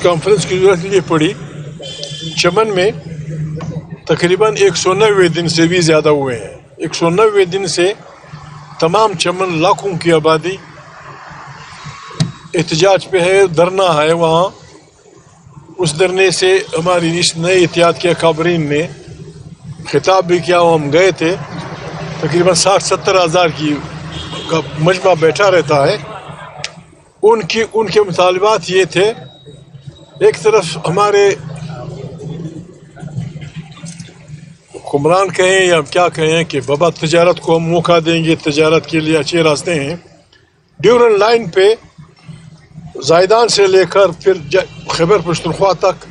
Conference کی ضرورت یہ پڑی. چمن میں تقریباً 190 دن سے بھی زیادہ ہوئے ہیں. 190 دن سے تمام چمن لاکھوں کی آبادی احتجاج پہ ہے, دھرنا ہے وہاں. اس دھرنے سے ہماری اس نئے اتحاد کے اکابرین نے خطاب بھی کیا. ہم گئے تھے, تقریباً 60-70 ہزار کی کا مجمع بیٹھا رہتا ہے. ان کے مطالبات یہ تھے, ایک طرف ہمارے حکمران کہیں یا کیا کہیں کہ بابا تجارت کو ہم موقع دیں گے, تجارت کے لیے اچھے راستے ہیں. ڈیورن لائن پہ زائدان سے لے کر پھر خیبر پختونخوا تک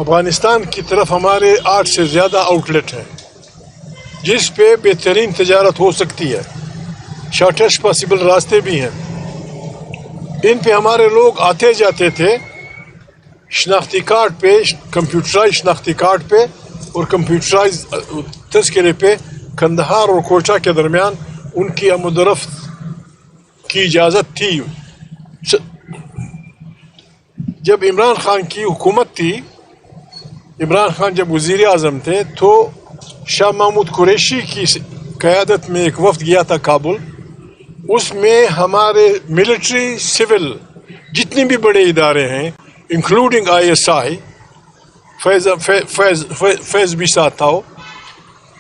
افغانستان کی طرف ہمارے 8 سے زیادہ آؤٹ لیٹ ہیں جس پہ بہترین تجارت ہو سکتی ہے. شارٹیسٹ پاسبل راستے بھی ہیں. ان پہ ہمارے لوگ آتے جاتے تھے شناختی کارڈ پہ, کمپیوٹرائز شناختی کارڈ پہ اور کمپیوٹرائز تذکرے پہ. کندہار اور کوئٹہ کے درمیان ان کی آمد و رفت کی اجازت تھی. جب عمران خان کی حکومت تھی, عمران خان جب وزیر اعظم تھے, تو شاہ محمود قریشی کی قیادت میں ایک وفد گیا تھا کابل. اس میں ہمارے ملٹری سول جتنے بھی بڑے ادارے ہیں انکلوڈنگ ISI, فیض بھی ساتھ تھا.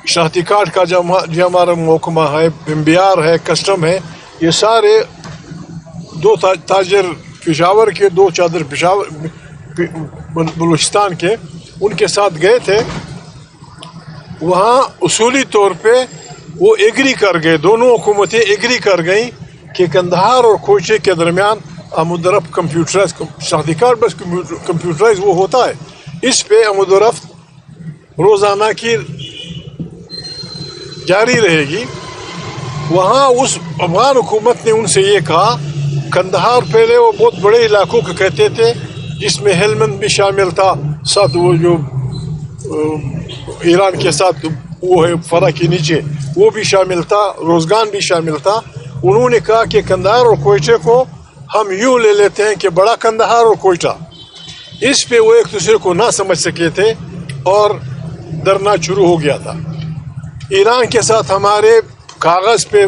شناختی کارڈ کا جو ہمارا محکمہ ہے, MBR ہے, کسٹم ہے, یہ سارے 2 تاجر پشاور کے, 2 چادر پشاور بلوچستان کے, ان کے ساتھ گئے تھے. وہاں اصولی طور پہ وہ ایگری کر گئے, دونوں حکومتیں ایگری کر گئیں کہ کندہار اور کوئٹہ کے درمیان آمد و رفت کمپیوٹرائز, شناختی کارڈ بس کمپیوٹرائز وہ ہوتا ہے, اس پہ آمد و رفت روزانہ کی جاری رہے گی. وہاں اس افغان حکومت نے ان سے یہ کہا, کندہار پہلے وہ بہت بڑے علاقوں کو کہتے تھے جس میں ہیلمند بھی شامل تھا, ساتھ وہ جو ایران کے ساتھ وہ ہے فرا کے نیچے وہ بھی شامل تھا, روزگان بھی شامل تھا. انہوں نے کہا کہ کندہار اور کوئٹہ کو ہم یوں لے لیتے ہیں کہ بڑا کندہار اور کوئٹہ. اس پہ وہ ایک دوسرے کو نہ سمجھ سکے تھے اور دھرنا شروع ہو گیا تھا. ایران کے ساتھ ہمارے کاغذ پہ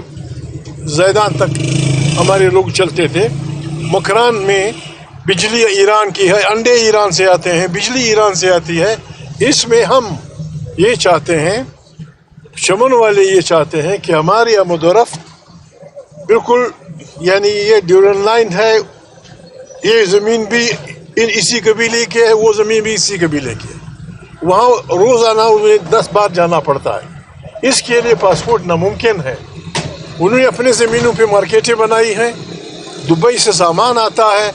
زیدان تک ہمارے لوگ چلتے تھے. مکران میں بجلی ایران کی ہے, انڈے ایران سے آتے ہیں, بجلی ایران سے آتی ہے. اس میں ہم یہ چاہتے ہیں, چمن والے یہ چاہتے ہیں کہ ہماری آمد و رفت بالکل, یعنی یہ ڈیورن لائن ہے, یہ زمین بھی اسی قبیلے کے ہے, وہ زمین بھی اسی قبیلے کی ہے. وہاں روزانہ انہیں 10 بار جانا پڑتا ہے. اس کے لیے پاسپورٹ ناممکن ہے. انہوں نے اپنے زمینوں پہ مارکیٹیں بنائی ہیں, دبئی سے سامان آتا ہے,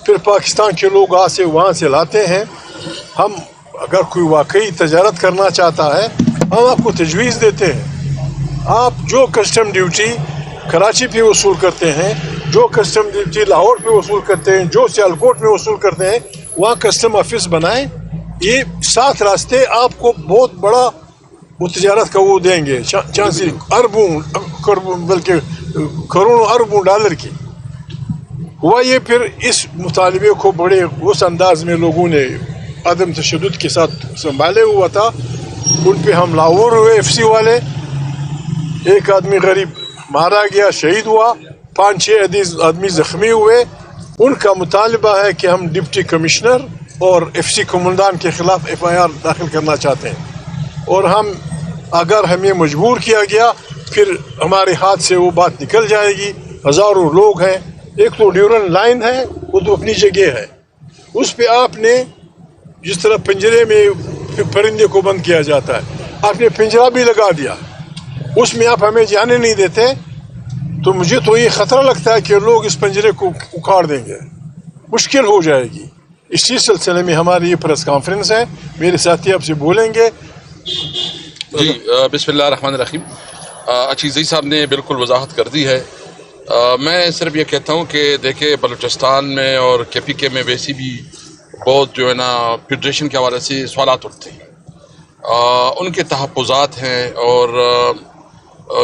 پھر پاکستان کے لوگ سے وہاں سے لاتے ہیں. ہم اگر کوئی واقعی تجارت کرنا چاہتا ہے, ہم آپ کو تجویز دیتے ہیں. آپ جو کسٹم ڈیوٹی کراچی پہ وصول کرتے ہیں, جو کسٹم ڈیوٹی لاہور پہ وصول کرتے ہیں, جو سیالکوٹ میں وصول کرتے ہیں, وہاں کسٹم آفس بنائیں. یہ 7 راستے آپ کو بہت بڑا وہ تجارت کا وہ دیں گے, چانسی اربوں بلکہ کروڑوں اربوں ڈالر کی. ہوا یہ پھر اس مطالبے کو بڑے اس انداز میں لوگوں نے عدم تشدد کے ساتھ سنبھالے ہوا تھا. ان پہ ہم لاہور ہوئے FC والے, ایک آدمی غریب مارا گیا, شہید ہوا, 5-6 آدمی زخمی ہوئے. ان کا مطالبہ ہے کہ ہم ڈپٹی کمشنر اور FC کمانڈان کے خلاف FIR داخل کرنا چاہتے ہیں, اور ہم اگر ہمیں مجبور کیا گیا پھر ہمارے ہاتھ سے وہ بات نکل جائے گی. ہزاروں لوگ ہیں, ایک تو ڈیورن لائن ہے, وہ تو اپنی جگہ ہے, اس پہ آپ نے جس طرح پنجرے میں پرندے کو بند کیا جاتا ہے, آپ نے پنجرہ بھی لگا دیا, اس میں آپ ہمیں جانے نہیں دیتے. تو مجھے تو یہ خطرہ لگتا ہے کہ لوگ اس پنجرے کو اکھاڑ دیں گے, مشکل ہو جائے گی. اسی سلسلے میں ہماری یہ پریس کانفرنس ہے, میرے ساتھی آپ سے بولیں گے. جی بسم اللہ الرحمن الرحیم. اچیزی صاحب نے بالکل وضاحت کر دی ہے. میں صرف یہ کہتا ہوں کہ دیکھیں بلوچستان میں اور KPK میں ویسی بھی بہت جو ہے نا فیڈریشن کے حوالے سے سوالات اٹھتے ہیں, ان کے تحفظات ہیں. اور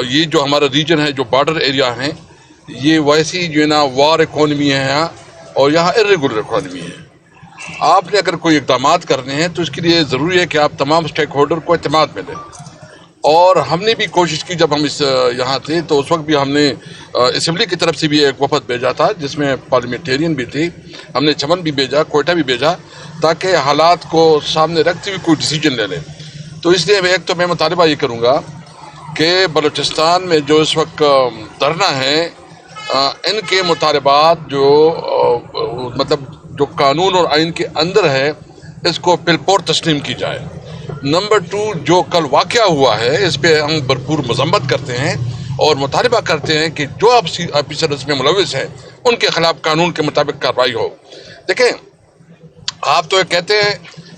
یہ جو ہمارا ریجن ہے, جو بارڈر ایریا ہیں, یہ ویسی جو ہے نا وار اکانومی ہے یہاں, اور یہاں ارریگولر اکانومی ہے. آپ نے اگر کوئی اقدامات کرنے ہیں تو اس کے لیے ضروری ہے کہ آپ تمام اسٹیک ہولڈر کو اعتماد میں لیں. اور ہم نے بھی کوشش کی، جب ہم یہاں تھے تو اس وقت بھی ہم نے اسمبلی کی طرف سے بھی ایک وفد بھیجا تھا جس میں پارلیمنٹیرین بھی تھے. ہم نے چمن بھی بھیجا، کوئٹہ بھی بھیجا، تاکہ حالات کو سامنے رکھتے ہوئے کوئی ڈیسیجن لے لیں. تو اس لیے ایک تو میں مطالبہ یہ کروں گا کہ بلوچستان میں جو اس وقت دھرنا ہے، ان کے مطالبات جو مطلب جو قانون اور آئین کے اندر ہے اس کو پلپور تسلیم کی جائے. نمبر 2، جو کل واقعہ ہوا ہے اس پہ ہم بھرپور مذمت کرتے ہیں اور مطالبہ کرتے ہیں کہ جو آفیسر اس میں ملوث ہیں ان کے خلاف قانون کے مطابق کارروائی ہو. دیکھیں، آپ تو یہ کہتے ہیں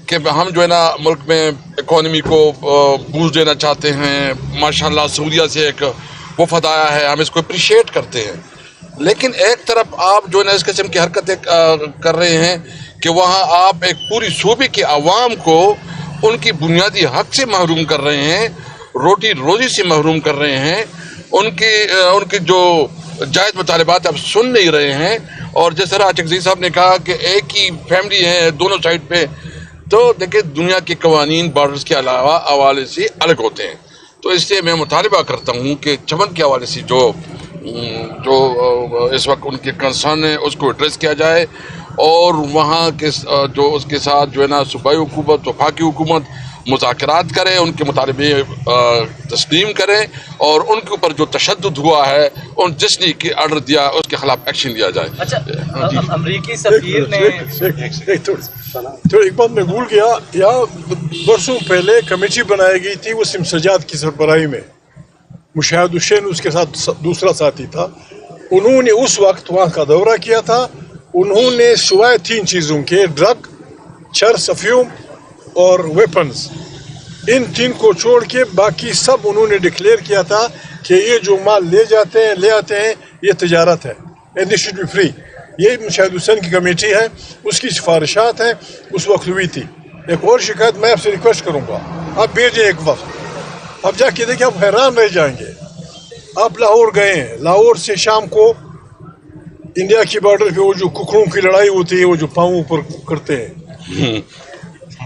کہ ہم جو ہے نا ملک میں اکانومی کو بوسٹ دینا چاہتے ہیں، ماشاءاللہ سعودیہ سے ایک وفد آیا ہے، ہم اس کو اپریشیٹ کرتے ہیں. لیکن ایک طرف آپ جو ہے نا اس قسم کی حرکتیں کر رہے ہیں کہ وہاں آپ ایک پوری صوبے کے عوام کو ان کی بنیادی حق سے محروم کر رہے ہیں، روٹی روزی سے محروم کر رہے ہیں، ان کے جو جائز مطالبات آپ سن نہیں رہے ہیں. اور جس طرح چکزئی صاحب نے کہا کہ ایک ہی فیملی ہے دونوں سائڈ پہ، تو دیکھیں دنیا کے قوانین بارڈرز کے علاوہ حوالے سے الگ ہوتے ہیں. تو اس لیے میں مطالبہ کرتا ہوں کہ چمن کے حوالے سے جو اس وقت ان کے کنسرن ہے اس کو ایڈریس کیا جائے، اور وہاں کے جو اس کے ساتھ جو ہے نا صوبائی حکومت، وفاقی حکومت مذاکرات کرے، ان کے مطالبے تسلیم کریں، اور ان کے اوپر جو تشدد ہوا ہے، ان جس نے کہ آرڈر دیا اس کے خلاف ایکشن لیا جائے. اچھا، امریکی سفیر نے ایک بات میں بھول گیا، یہاں برسوں پہلے کمیٹی بنائی گئی تھی وسیم سجاد کی سربراہی میں، مشاہد حسین اس کے ساتھ دوسرا ساتھی تھا. انہوں نے اس وقت وہاں کا دورہ کیا تھا. انہوں نے سوائے 3 چیزوں کے، ڈرگ، چرس، افیوم اور ویپنز، ان 3 کو چھوڑ کے باقی سب انہوں نے ڈکلیئر کیا تھا کہ یہ جو مال لے آتے ہیں یہ تجارت ہے، and this should be free. یہ مشاہد حسین کی کمیٹی ہے، اس کی سفارشات ہیں، اس وقت ہوئی تھی. ایک اور شکایت میں آپ سے ریکویسٹ کروں گا، آپ بھیجیں ایک وقت، اب جا کے دیکھیں آپ حیران رہ جائیں گے. آپ لاہور گئے ہیں، لاہور سے شام کو انڈیا کی بارڈر پہ وہ جو ککڑوں کی لڑائی ہوتی ہے، وہ جو پاؤں اوپر کرتے ہیں،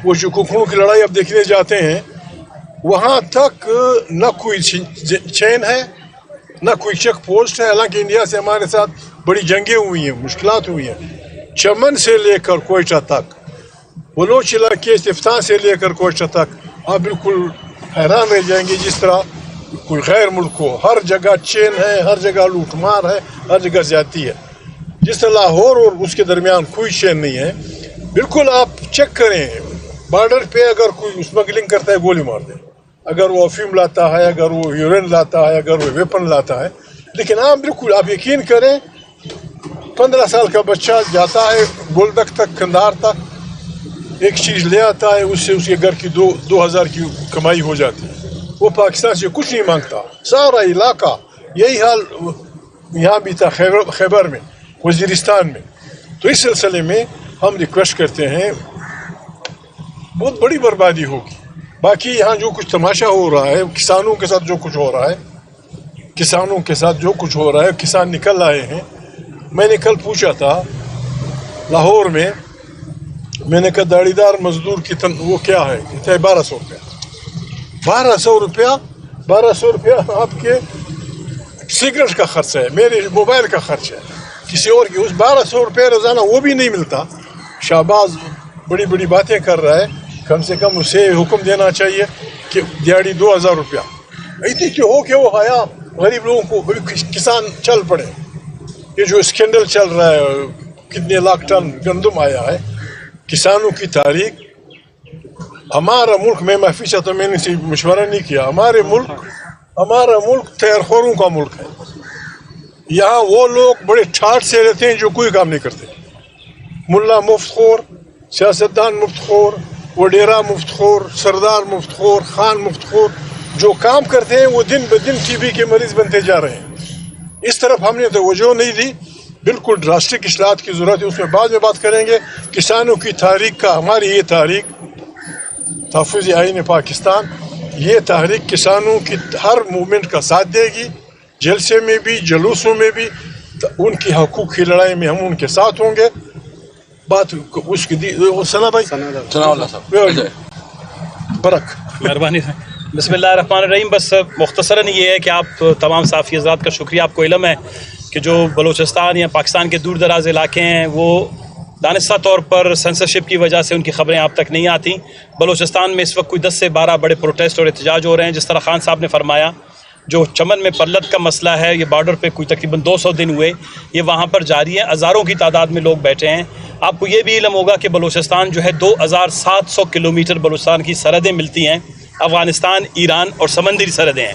وہ جو ککڑوں کی لڑائی آپ دیکھنے جاتے ہیں، وہاں تک نہ کوئی چین ہے، نہ کوئی چیک پوسٹ ہے. حالانکہ انڈیا سے ہمارے ساتھ بڑی جنگیں ہوئی ہیں، مشکلات ہوئی ہیں. چمن سے لے کر کوئٹہ تک، بلوچ علاقے استفتاح سے لے کر کوئٹہ تک، آپ بالکل حیران رہ جائیں گے جس طرح کوئی غیر ملک ہو. ہر جگہ چین ہے، ہر جگہ لوٹ مار ہے، ہر جگہ زیادتی ہے. جس طرح لاہور اور اس کے درمیان کوئی چین نہیں ہے. بالکل آپ چیک کریں، بارڈر پہ اگر کوئی اسمگلنگ کرتا ہے گولی مار دیں، اگر وہ افیوم لاتا ہے، اگر وہ یورین لاتا ہے، اگر وہ ویپن لاتا ہے. لیکن آپ بالکل آپ یقین کریں، 15 سال کا بچہ جاتا ہے بولدک تک، کندھار تک، ایک چیز لے آتا ہے، اس سے اس کے گھر کی 2000 کی کمائی ہو جاتی ہے. وہ پاکستان سے کچھ نہیں مانگتا. سارا علاقہ یہی حال یہاں بھی تھا، خیبر میں، وزیرستان میں. تو اس سلسلے میں ہم ریکویسٹ کرتے ہیں، بہت بڑی بربادی ہوگی. باقی یہاں جو کچھ تماشا ہو رہا ہے، کسانوں کے ساتھ جو کچھ ہو رہا ہے، کسان نکل آئے ہیں. میں نے کل پوچھا تھا لاہور میں، میں نے کہا داڑھی دار مزدور کی وہ کیا ہے؟ کہتا ہے 1200 روپیہ. 1200 روپیہ آپ کے سگریٹ کا خرچ ہے، میرے موبائل کا خرچ ہے، کسی اور کی. اس 1200 روپیہ روزانہ وہ بھی نہیں ملتا. شہباز بڑی بڑی باتیں کر رہا ہے، کم سے کم اسے حکم دینا چاہیے کہ دیہڑی 2000 روپیہ. اتنی کیوں ہو کہ وہ حیا غریب لوگوں کو، کسان چل پڑے. یہ جو اسکینڈل چل رہا ہے، کتنے لاکھ ٹن گندم آیا ہے، کسانوں کی تاریخ. ہمارا ملک، میں معافی چاہتا ہوں میں نے اسے مشورہ نہیں کیا، ہمارا ملک تیر خوروں کا ملک ہے. یہاں وہ لوگ بڑے ٹھاٹ سے رہتے ہیں جو کوئی کام نہیں کرتے. ملا مفت خور، سیاستدان مفت خور، وڈیرا مفت خور، سردار مفت خور، خان مفت خور، جو کام کرتے ہیں وہ دن بدن ٹی بی کے مریض بنتے جا رہے ہیں. اس طرف ہم نے توجہ نہیں دی. بالکل ڈراسٹک اصلاحات کی ضرورت ہے، اس میں بعد میں بات کریں گے. کسانوں کی تحریک کا، ہماری یہ تحریک تحفظ آئین پاکستان، یہ تحریک کسانوں کی ہر موومنٹ کا ساتھ دے گی، جلسے میں بھی، جلوسوں میں بھی. ان کی حقوق کی لڑائی میں ہم ان کے ساتھ ہوں گے. بات اس کی سنا بھائی ثناء اللہ صاحب برک مہربانی بسم اللہ الرحمن الرحیم. بس مختصراً یہ ہے کہ آپ تمام صحافی حضرات کا شکریہ. آپ کو علم ہے کہ جو بلوچستان یا پاکستان کے دور دراز علاقے ہیں وہ دانستہ طور پر سنسرشپ کی وجہ سے ان کی خبریں آپ تک نہیں آتی. بلوچستان میں اس وقت کوئی 10 سے 12 بڑے پروٹیسٹ اور احتجاج ہو رہے ہیں. جس طرح خان صاحب نے فرمایا جو چمن میں پرلت کا مسئلہ ہے یہ بارڈر پہ کوئی تقریباً 200 دن ہوئے یہ وہاں پر جاری ہے. ہزاروں کی تعداد میں لوگ بیٹھے ہیں. آپ کو یہ بھی علم ہوگا کہ بلوچستان جو ہے 2700 کلومیٹر بلوچستان کی سرحدیں ملتی ہیں. افغانستان، ایران اور سمندری سرحدیں ہیں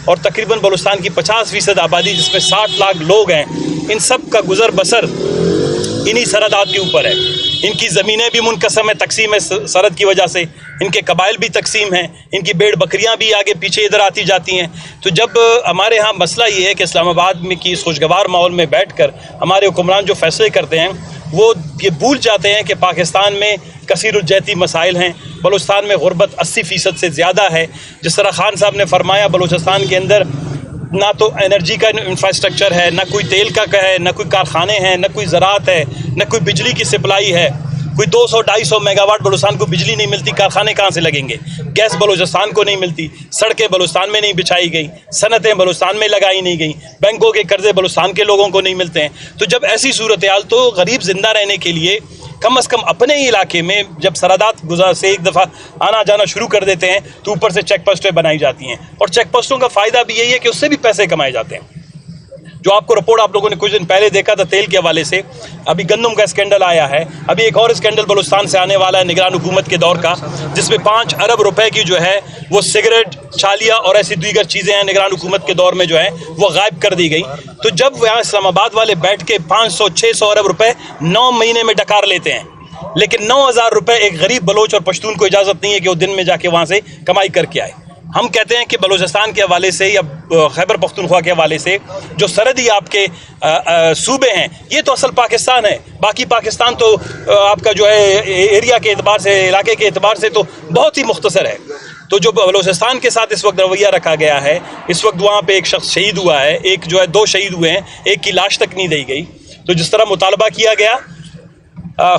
اور تقریباً بلوچستان کی 50% آبادی جس میں 60 لاکھ لوگ ہیں ان سب کا گزر بسر انہی سرحدات کے اوپر ہے. ان کی زمینیں بھی منقسم ہیں، تقسیم ہے سرحد کی وجہ سے. ان کے قبائل بھی تقسیم ہیں، ان کی بھیڑ بکریاں بھی آگے پیچھے ادھر آتی جاتی ہیں. تو جب ہمارے ہاں مسئلہ یہ ہے کہ اسلام آباد میں کی اس خوشگوار ماحول میں بیٹھ کر ہمارے حکمران جو فیصلے کرتے ہیں وہ یہ بھول جاتے ہیں کہ پاکستان میں کثیر الجہتی مسائل ہیں. بلوچستان میں غربت 80% سے زیادہ ہے. جس طرح خان صاحب نے فرمایا بلوچستان کے اندر نہ تو انرجی کا انفراسٹرکچر ہے، نہ کوئی تیل کا ہے، نہ کوئی کارخانے ہیں، نہ کوئی زراعت ہے، نہ کوئی بجلی کی سپلائی ہے. کوئی 200-250 میگا واٹ بلوچستان کو بجلی نہیں ملتی. کارخانے کہاں سے لگیں گے؟ گیس بلوچستان کو نہیں ملتی. سڑکیں بلوچستان میں نہیں بچھائی گئی، صنعتیں بلوچستان میں لگائی نہیں گئی، بینکوں کے قرضے بلوچستان کے لوگوں کو نہیں ملتے ہیں. تو جب ایسی صورتحال تو غریب زندہ رہنے کے لیے کم از کم اپنے ہی علاقے میں جب سرحدات گزار سے ایک دفعہ آنا جانا شروع کر دیتے ہیں تو اوپر سے چیک پوسٹیں بنائی جاتی ہیں. اور چیک پوسٹوں کا فائدہ بھی یہی ہے کہ اس سے بھی پیسے کمائے جاتے ہیں. جو آپ کو رپورٹ آپ لوگوں نے کچھ دن پہلے دیکھا تھا تیل کے حوالے سے، ابھی گندم کا اسکینڈل آیا ہے. ابھی ایک اور اسکینڈل بلوچستان سے آنے والا ہے نگران حکومت کے دور کا، جس میں 5 ارب روپے کی جو ہے وہ سگریٹ، چھالیاں اور ایسی دیگر چیزیں ہیں نگران حکومت کے دور میں جو ہے وہ غائب کر دی گئی. تو جب یہاں اسلام آباد والے بیٹھ کے 500-600 ارب روپے 9 مہینے میں ڈکار لیتے ہیں، لیکن 9000 روپے ایک غریب بلوچ اور پشتون کو اجازت نہیں ہے کہ وہ دن میں جا کے وہاں سے کمائی کر کے آئے. ہم کہتے ہیں کہ بلوچستان کے حوالے سے یا خیبر پختونخوا کے حوالے سے جو سرحدی آپ کے صوبے ہیں یہ تو اصل پاکستان ہے. باقی پاکستان تو آپ کا جو ہے ایریا کے اعتبار سے، علاقے کے اعتبار سے تو بہت ہی مختصر ہے. تو جو بلوچستان کے ساتھ اس وقت رویہ رکھا گیا ہے، اس وقت وہاں پہ ایک شخص شہید ہوا ہے، ایک جو ہے 2 شہید ہوئے ہیں، ایک کی لاش تک نہیں دی گئی. تو جس طرح مطالبہ کیا گیا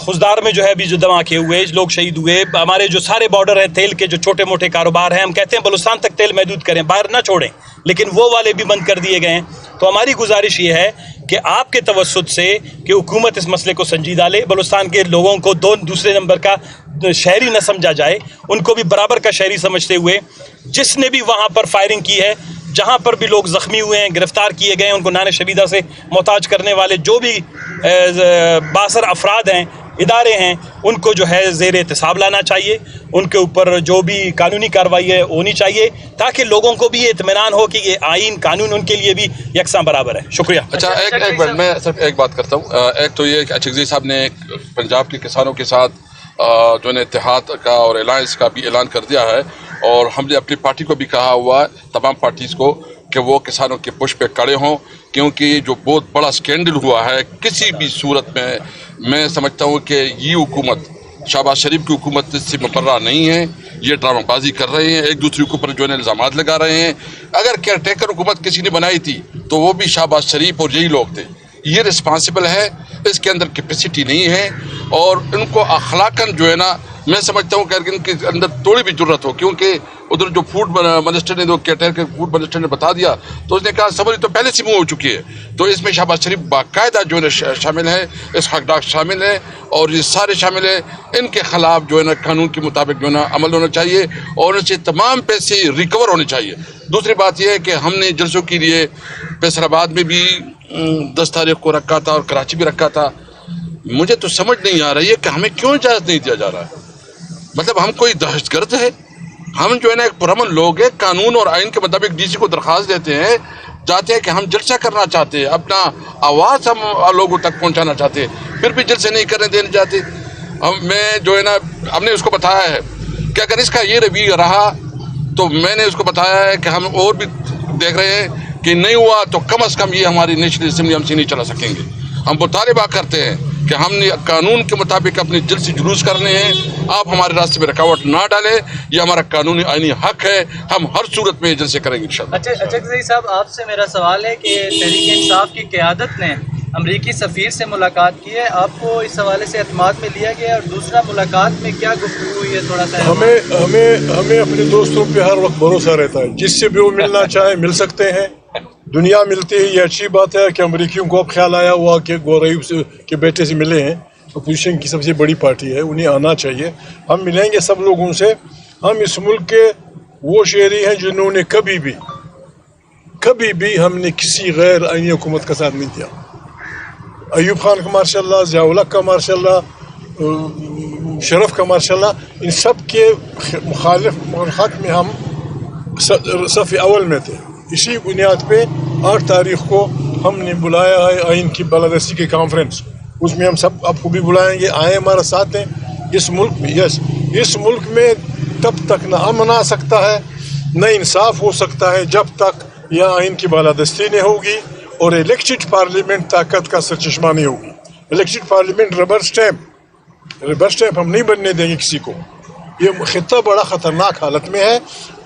خزدار میں جو ہے ابھی جو دھماکے ہوئے، لوگ شہید ہوئے. ہمارے جو سارے بارڈر ہیں تیل کے جو چھوٹے موٹے کاروبار ہیں، ہم کہتے ہیں بلوچستان تک تیل محدود کریں، باہر نہ چھوڑیں، لیکن وہ والے بھی بند کر دیے گئے ہیں. تو ہماری گزارش یہ ہے کہ آپ کے توسط سے کہ حکومت اس مسئلے کو سنجیدہ لے. بلوچستان کے لوگوں کو دوسرے نمبر کا شہری نہ سمجھا جائے، ان کو بھی برابر کا شہری سمجھتے ہوئے جس نے بھی وہاں پر فائرنگ کی ہے، جہاں پر بھی لوگ زخمی ہوئے ہیں، گرفتار کیے گئے ہیں، ان کو نان شبیدہ سے محتاج کرنے والے جو بھی باثر افراد ہیں، ادارے ہیں، ان کو جو ہے زیر احتساب لانا چاہیے. ان کے اوپر جو بھی قانونی کارروائی ہے ہونی چاہیے تاکہ لوگوں کو بھی یہ اطمینان ہو کہ یہ آئین قانون ان کے لیے بھی یکساں برابر ہے. شکریہ. اچھا ایک بات میں صرف ایک بات کرتا ہوں. ایک تو یہ کہ اچھگزئی صاحب نے پنجاب کے کسانوں کے ساتھ جو ہے اتحاد کا اور الائنس کا بھی اعلان کر دیا ہے، اور ہم نے اپنی پارٹی کو بھی کہا ہوا ہے، تمام پارٹیز کو، کہ وہ کسانوں کے پش پہ کڑے ہوں، کیونکہ جو بہت بڑا اسکینڈل ہوا ہے کسی بھی صورت میں سمجھتا ہوں کہ یہ حکومت شہباز شریف کی حکومت اس سے مبرہ نہیں ہے. یہ ڈرامہ بازی کر رہے ہیں، ایک دوسرے کے اوپر جو ہے الزامات لگا رہے ہیں. اگر کیئر ٹیکر حکومت کسی نے بنائی تھی تو وہ بھی شہباز شریف اور یہی لوگ تھے. یہ رسپانسبل ہے، اس کے اندر کیپیسٹی نہیں ہے، اور ان کو اخلاقاً جو ہے نا میں سمجھتا ہوں کہ ان کے اندر تھوڑی بھی ضرورت ہو، کیونکہ ادھر جو فوڈ منسٹر نے، جو کیٹر کے فوڈ منسٹر نے بتا دیا تو اس نے کہا سمجھ تو پہلے سے منہ ہو چکی ہے. تو اس میں شہباز شریف باقاعدہ جو ہے شامل ہے، اس حقدار شامل ہے، اور یہ سارے شامل ہیں. ان کے خلاف جو ہے نا قانون کے مطابق جو ہے نا عمل ہونا چاہیے، اور ان سے تمام پیسے ریکور ہونے چاہیے. دوسری بات یہ ہے کہ ہم نے جلسوں کے لیے فیصل آباد میں بھی 10 تاریخ کو رکھا تھا اور کراچی بھی رکھا تھا. مجھے تو سمجھ نہیں آ رہی ہے کہ ہمیں کیوں اجازت نہیں دیا جا رہا ہے. مطلب ہم کوئی دہشت گرد ہے؟ ہم جو ہے نا ایک پرامن لوگ ہیں، قانون اور آئین کے مطابق ڈی سی کو درخواست دیتے ہیں، چاہتے ہیں کہ ہم جلسہ کرنا چاہتے ہیں، اپنا آواز ہم لوگوں تک پہنچانا چاہتے ہیں، پھر بھی جلسے نہیں کرنے دینے چاہتے. میں جو ہے نا ہم نے اس کو بتایا ہے کہ اگر اس کا یہ رویہ رہا تو میں نے اس کو بتایا ہے کہ ہم اور بھی دیکھ رہے ہیں کہ نہیں ہوا تو کم از کم یہ ہماری نیشنل اسمبلی ہم سے نہیں چلا سکیں گے. ہم مطالبہ کرتے ہیں کہ ہم نے قانون کے مطابق اپنے جلسے جلوس کرنے ہیں، آپ ہمارے راستے میں رکاوٹ نہ ڈالیں، یہ ہمارا قانونی آئینی حق ہے، ہم ہر صورت میں جلسے کریں گے انشاءاللہ. اچھا اچھگزئی صاحب، آپ سے میرا سوال ہے کہ تحریک انصاف کی قیادت نے امریکی سفیر سے ملاقات کی ہے، آپ کو اس حوالے سے اعتماد میں لیا گیا، اور دوسرا ملاقات میں کیا گفتگو ہوئی ہے تھوڑا سا؟ ہمیں اپنے دوستوں پہ ہر وقت بھروسہ رہتا ہے، جس سے بھی وہ ملنا چاہے مل سکتے ہیں، دنیا ملتی ہے، یہ اچھی بات ہے کہ امریکیوں کو اب خیال آیا ہوا کہ غریب کے بیٹے سے ملے ہیں، اپوزیشن کی سب سے بڑی پارٹی ہے، انہیں آنا چاہیے، ہم ملیں گے سب لوگوں سے۔ ہم اس ملک کے وہ شہری ہیں جنہوں نے کبھی بھی ہم نے کسی غیر آئینی حکومت کا ساتھ نہیں دیا۔ ایوب خان کا ماشاء اللہ، ضیاء الحق کا ماشاء اللہ، شرف کا ماشاء اللہ، ان سب کے مخالف میں ہم صف اول میں تھے۔ اسی بنیاد پہ 8 تاریخ کو ہم نے بلایا ہے آئین کی بالادستی کی کانفرنس، اس میں ہم سب آپ کو بھی بلائیں گے، آئیں ہمارے ساتھ ہیں۔ اس ملک میں اس ملک میں تب تک نہ امن آ سکتا ہے نہ انصاف ہو سکتا ہے جب تک یہ آئین کی بالادستی نہیں ہوگی اور الیکٹڈ پارلیمنٹ طاقت کا سرچشمہ نہیں ہوگی۔ الیکٹڈ پارلیمنٹ ربر اسٹیمپ ہم نہیں بننے دیں گے کسی کو۔ یہ خطہ بڑا خطرناک حالت میں ہے،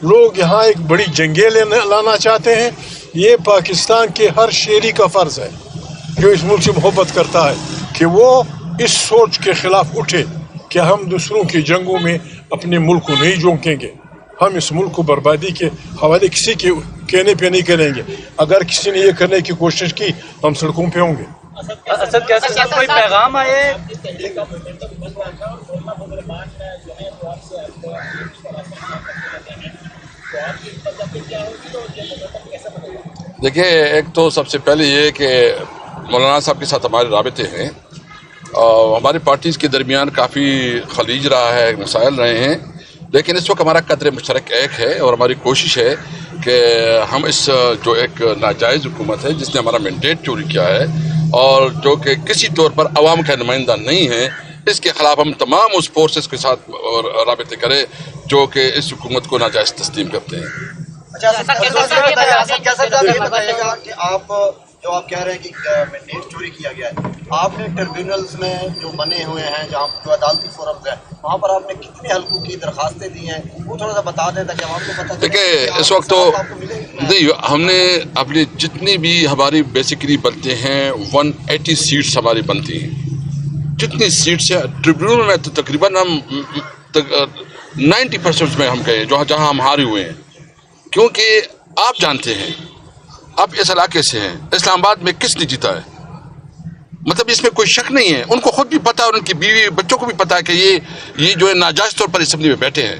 لوگ یہاں ایک بڑی جنگیں لانا چاہتے ہیں۔ یہ پاکستان کے ہر شہری کا فرض ہے جو اس ملک سے محبت کرتا ہے کہ وہ اس سوچ کے خلاف اٹھے کہ ہم دوسروں کی جنگوں میں اپنے ملک کو نہیں جھونکیں گے، ہم اس ملک کو بربادی کے حوالے کسی کے کہنے پہ نہیں کریں گے۔ اگر کسی نے یہ کرنے کی کوشش کی ہم سڑکوں پہ ہوں گے۔ اسد کیسر صاحب، کوئی پیغام آئے؟ دیکھیے، ایک تو سب سے پہلے یہ کہ مولانا صاحب کے ساتھ ہمارے رابطے ہیں، ہماری پارٹیز کے درمیان کافی خلیج رہا ہے، مسائل رہے ہیں، لیکن اس وقت ہمارا قدر مشترک ایک ہے اور ہماری کوشش ہے کہ ہم اس جو ایک ناجائز حکومت ہے جس نے ہمارا مینڈیٹ چوری کیا ہے اور جو کہ کسی طور پر عوام کا نمائندہ نہیں ہے، اس کے خلاف ہم تمام اس فورسز کے ساتھ رابطے کریں جو کہ اس حکومت کو ناجائز تسلیم کرتے ہیں۔ اچھا صاحب، یہ بتائیے گا کہ آپ کہہ رہے ہیں کہ مینڈیٹ چوری کیا گیا ہے، آپ نے ٹربیونلز میں جو بنے ہوئے ہیں، جہاں جو عدالتی فورمز ہیں، وہاں پر آپ نے کتنے حلقوں کی درخواستیں دی ہیں، وہ تھوڑا سا بتا دیں تاکہ عوام کو پتہ چلے۔ دیکھیے، اس وقت تو نہیں، ہم نے اپنی جتنی بھی ہماری بیسیکلی بنتے ہیں 180 سیٹس ہماری بنتی ہیں، جتنی سیٹس ہیں ٹریبیونل میں تو تقریباً ہم 90% میں ہم گئے جہاں ہم ہارے ہوئے ہیں، کیونکہ آپ جانتے ہیں، آپ اس علاقے سے ہیں، اسلام آباد میں کس نے جیتا ہے؟ مطلب اس میں کوئی شک نہیں ہے، ان کو خود بھی پتا ہے اور ان کی بیوی بچوں کو بھی پتا ہے کہ یہ جو ہے ناجائز طور پر اسمبلی میں بیٹھے ہیں،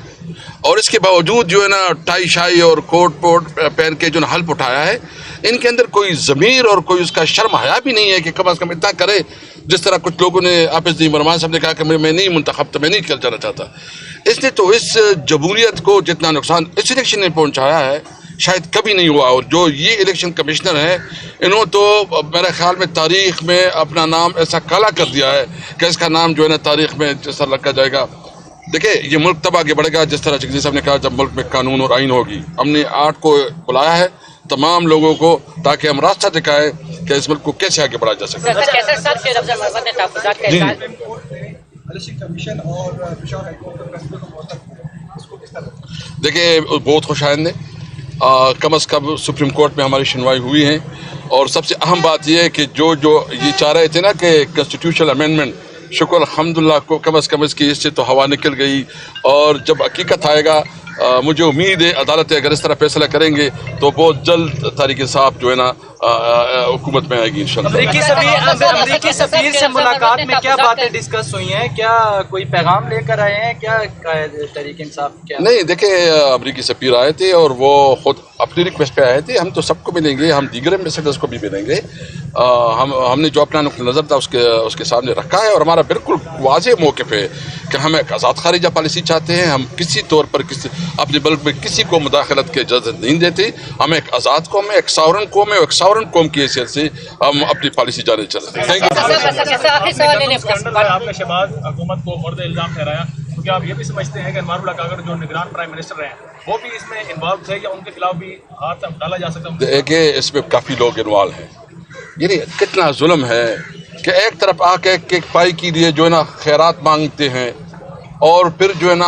اور اس کے باوجود جو ہے نا ٹائی شائی اور کوٹ پوٹ پہن کے جو نا حلف اٹھایا ہے، ان کے اندر کوئی ضمیر اور کوئی اس کا شرم حیا بھی نہیں ہے کہ کم از کم اتنا کرے، جس طرح کچھ لوگوں نے حافظ نعیم الرحمن صاحب نے کہا کہ میں نہیں منتخب تھا، میں نہیں کھیل جانا چاہتا۔ اس نے تو اس جمہوریت کو جتنا نقصان اس الیکشن نے پہنچایا ہے شاید کبھی نہیں ہوا، اور جو یہ الیکشن کمشنر ہیں انہوں تو میرے خیال میں تاریخ میں اپنا نام ایسا کالا کر دیا ہے کہ اس کا نام جو ہے نا تاریخ میں جس طرح رکھا جائے گا۔ دیکھیں، یہ ملک تب آگے بڑھے گا جس طرح جگدیش صاحب نے کہا، جب ملک میں قانون اور آئین ہوگی۔ ہم نے 8 کو بلایا ہے تمام لوگوں کو تاکہ ہم راستہ دکھائیں کہ اس ملک کو کیسے آگے بڑھایا جا سکے۔ دیکھیں، بہت خوش آئند ہے، کم از کم سپریم کورٹ میں ہماری سنوائی ہوئی ہے، اور سب سے اہم بات یہ ہے کہ جو یہ چاہ رہے تھے نا کہ کنسٹیٹیوشنل امینڈمنٹ، شکر الحمدللہ کو کم از کم اس کی اس سے تو ہوا نکل گئی، اور جب حقیقت آئے گا مجھے امید ہے عدالتیں اگر اس طرح فیصلہ کریں گے تو بہت جلد طریق انصاف جو ہے نا حکومت میں آئے گی انشاءاللہ۔ امریکی سفیر سے ملاقات میں کیا باتیں ڈسکس ہوئی ہیں؟ کیا کوئی پیغام لے کر آئے ہیں؟ کیا طریق انصاف کیا؟ نہیں، دیکھیں، امریکی سفیر آئے تھے اور وہ خود اپنی ریکویسٹ پہ آئے تھے، ہم تو سب کو ملیں گے، ہم دیگر ایمبیسڈرز کو بھی ملیں گے، ہم نے جو اپنا نقطہ نظر تھا اس کے سامنے رکھا ہے، اور ہمارا بالکل واضح موقف ہے کہ ہم ایک آزاد خارجہ پالیسی چاہتے ہیں، ہم کسی طور پر اپنے ملک میں کسی کو مداخلت کی اجازت نہیں دیتے، ہم ایک آزاد قوم ہے، ایک ساورن قوم ہے، ایک ساورن قوم کی حیثیت سے ہم اپنی پالیسی جانے چلتے ہیں۔ آپ نے شہباز حکومت کو مورد الزام ٹھہرایا، کیونکہ آپ یہ بھی سمجھتے ہیں کہ انوار اللہ کاکڑ جو نگران پرائم منسٹر ہیں وہ بھی اس میں انوالو تھے، یا ان کے خلاف بھی ہاتھ ڈالا جا سکتا ہے؟ دیکھیں، اس میں کافی لوگ انوالو ہیں، یعنی کتنا ظلم ہے کہ ایک طرف آ کے ایک پائی کے لیے جو ہے نا خیرات مانگتے ہیں، اور پھر جو ہے نا